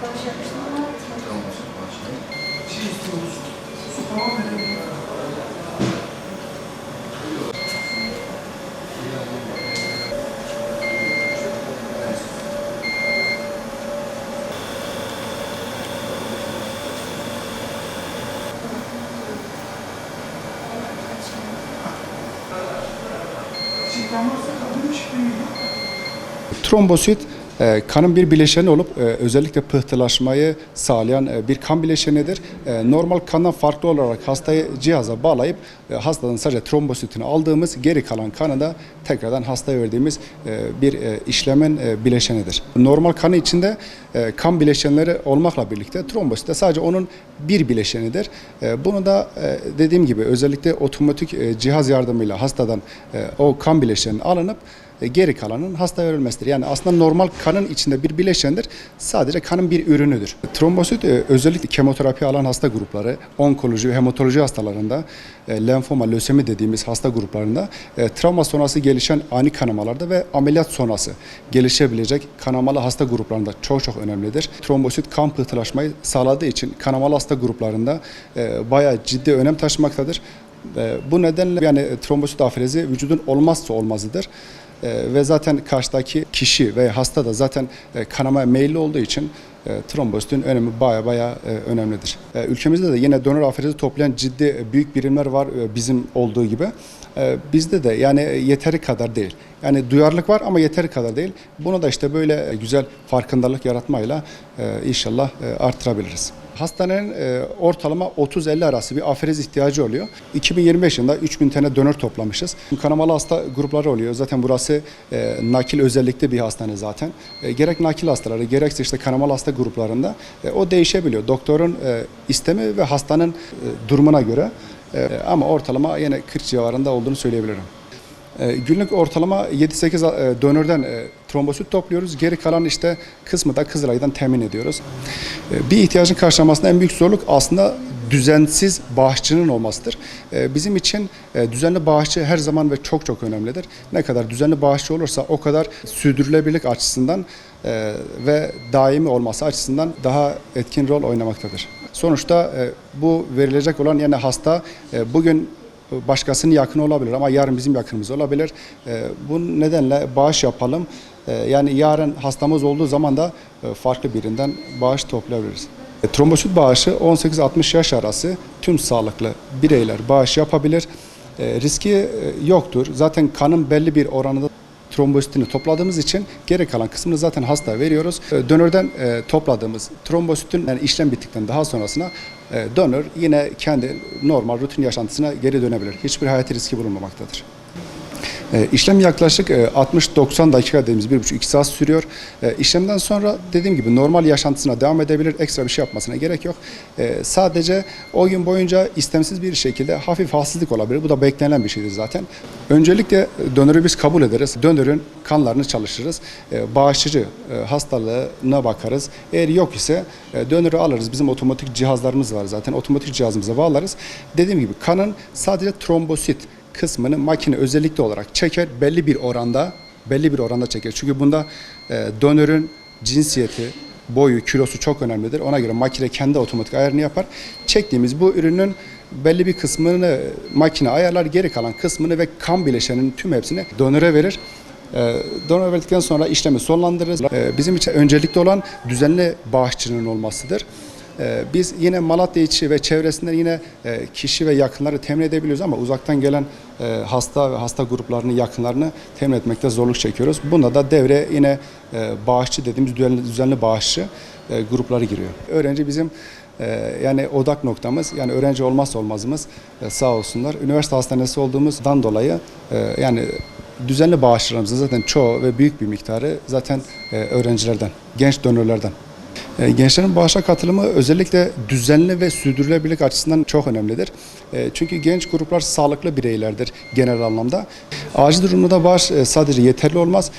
Başlamıştım ama Trombosit kanın bir bileşeni olup özellikle pıhtılaşmayı sağlayan bir kan bileşenidir. Normal kandan farklı olarak hastayı cihaza bağlayıp hastadan sadece trombositini aldığımız, geri kalan kanı da tekrardan hastaya verdiğimiz bir işlemin bileşenidir. Normal kanı içinde kan bileşenleri olmakla birlikte trombosit de sadece onun bir bileşenidir. Bunu da dediğim gibi özellikle otomatik cihaz yardımıyla hastadan o kan bileşeni alınıp geri kalanın hastaya verilmesidir. Yani aslında normal kanın içinde bir bileşendir. Sadece kanın bir ürünüdür. Trombosit özellikle kemoterapi alan hasta grupları, onkoloji ve hematoloji hastalarında, lenfoma, lösemi dediğimiz hasta gruplarında, travma sonrası gelişen ani kanamalarda ve ameliyat sonrası gelişebilecek kanamalı hasta gruplarında çok önemlidir. Trombosit kan pıhtılaşmayı sağladığı için kanamalı hasta gruplarında bayağı ciddi önem taşımaktadır. Bu nedenle yani trombosit aferizi vücudun olmazsa olmazıdır. Ve zaten karşıdaki kişi ve hasta da zaten kanamaya meyilli olduğu için trombositin önemi bayağı önemlidir. Ülkemizde de yine donör aferizi toplayan ciddi büyük birimler var bizim olduğu gibi. Bizde de yani yeteri kadar değil. Yani duyarlılık var ama yeteri kadar değil. Bunu da işte böyle güzel farkındalık yaratmayla inşallah arttırabiliriz. Hastanenin ortalama 30-50 arası bir aferiz ihtiyacı oluyor. 2025 yılında 3000 tane donör toplamışız. Kanamalı hasta grupları oluyor. Zaten burası nakil özellikli bir hastane zaten. Gerek nakil hastaları gerekse işte kanamalı hasta gruplarında o değişebiliyor. Doktorun istemi ve hastanın durumuna göre ama ortalama yine 40 civarında olduğunu söyleyebilirim. Günlük ortalama 7-8 donörden trombosit topluyoruz. Geri kalan işte kısmı da Kızılay'dan temin ediyoruz. Bir ihtiyacın karşılanmasında en büyük zorluk aslında düzensiz bağışçının olmasıdır. Bizim için düzenli bağışçı her zaman ve çok önemlidir. Ne kadar düzenli bağışçı olursa o kadar sürdürülebilirlik açısından ve daimi olması açısından daha etkin rol oynamaktadır. Sonuçta bu verilecek olan yani hasta bugün başkasının yakını olabilir ama yarın bizim yakınımız olabilir. Bu nedenle bağış yapalım. Yani yarın hastamız olduğu zaman da farklı birinden bağış toplayabiliriz. Trombosit bağışı 18-60 yaş arası tüm sağlıklı bireyler bağış yapabilir. Riski yoktur. Zaten kanın belli bir oranında trombositini topladığımız için geri kalan kısmını zaten hastaya veriyoruz. Donörden topladığımız trombositin yani işlem bittikten daha sonrasına donör yine kendi normal rutin yaşantısına geri dönebilir. Hiçbir hayati riski bulunmamaktadır. İşlem yaklaşık 60-90 dakika dediğimiz 1,5-2 saat sürüyor. İşlemden sonra dediğim gibi normal yaşantısına devam edebilir. Ekstra bir şey yapmasına gerek yok. Sadece o gün boyunca istemsiz bir şekilde hafif halsizlik olabilir. Bu da beklenen bir şeydir zaten. Öncelikle donörü biz kabul ederiz. Donörün kanlarını çalıştırırız. Bağışçı hastalığına bakarız. Eğer yok ise donörü alırız. Bizim otomatik cihazlarımız var zaten. Otomatik cihazımıza bağlarız. Dediğim gibi kanın sadece trombosit kısmını makine özellikle olarak çeker, belli bir oranda çeker. Çünkü bunda donörün cinsiyeti, boyu, kilosu çok önemlidir. Ona göre makine kendi otomatik ayarını yapar. Çektiğimiz bu ürünün belli bir kısmını makine ayarlar, geri kalan kısmını ve kan bileşeninin tüm hepsini donöre verir. Donör verdikten sonra işlemi sonlandırırız. Bizim için öncelikli olan düzenli bağışçının olmasıdır. Biz yine Malatya içi ve çevresinden yine kişi ve yakınları temin edebiliyoruz ama uzaktan gelen hasta ve hasta gruplarını, yakınlarını temin etmekte zorluk çekiyoruz. Bunda da devreye yine bağışçı dediğimiz düzenli bağışçı grupları giriyor. Öğrenci bizim yani odak noktamız, yani öğrenci olmazsa olmazımız sağ olsunlar. Üniversite hastanesi olduğumuzdan dolayı yani düzenli bağışçılarımızın zaten çoğu ve büyük bir miktarı zaten öğrencilerden, genç donörlerden. Gençlerin bağışa katılımı özellikle düzenli ve sürdürülebilirlik açısından çok önemlidir. Çünkü genç gruplar sağlıklı bireylerdir genel anlamda. Acil durumda bağış sadece yeterli olmaz.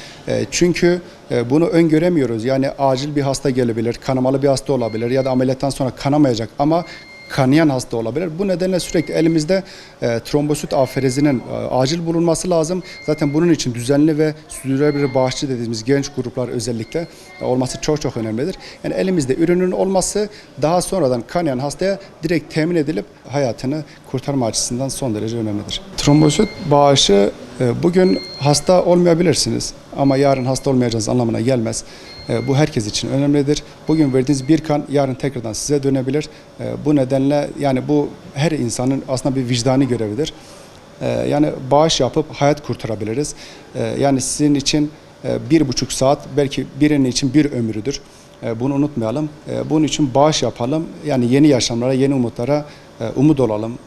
Çünkü bunu öngöremiyoruz. Yani acil bir hasta gelebilir, kanamalı bir hasta olabilir ya da ameliyattan sonra kanamayacak ama kanayan hasta olabilir. Bu nedenle sürekli elimizde trombosit aferezinin acil bulunması lazım. Zaten bunun için düzenli ve sürdürülebilir bağışçı dediğimiz genç gruplar özellikle olması çok çok önemlidir. Yani elimizde ürünün olması daha sonradan kanayan hastaya direkt temin edilip hayatını kurtarma açısından son derece önemlidir. Trombosit bağışı bugün hasta olmayabilirsiniz ama yarın hasta olmayacağınız anlamına gelmez. Bu herkes için önemlidir. Bugün verdiğiniz bir kan yarın tekrardan size dönebilir. Bu nedenle yani bu her insanın aslında bir vicdani görevidir. Yani bağış yapıp hayat kurtarabiliriz. Yani sizin için 1,5 saat belki birinin için bir ömrüdür. Bunu unutmayalım. Bunun için bağış yapalım. Yani yeni yaşamlara, yeni umutlara umut olalım.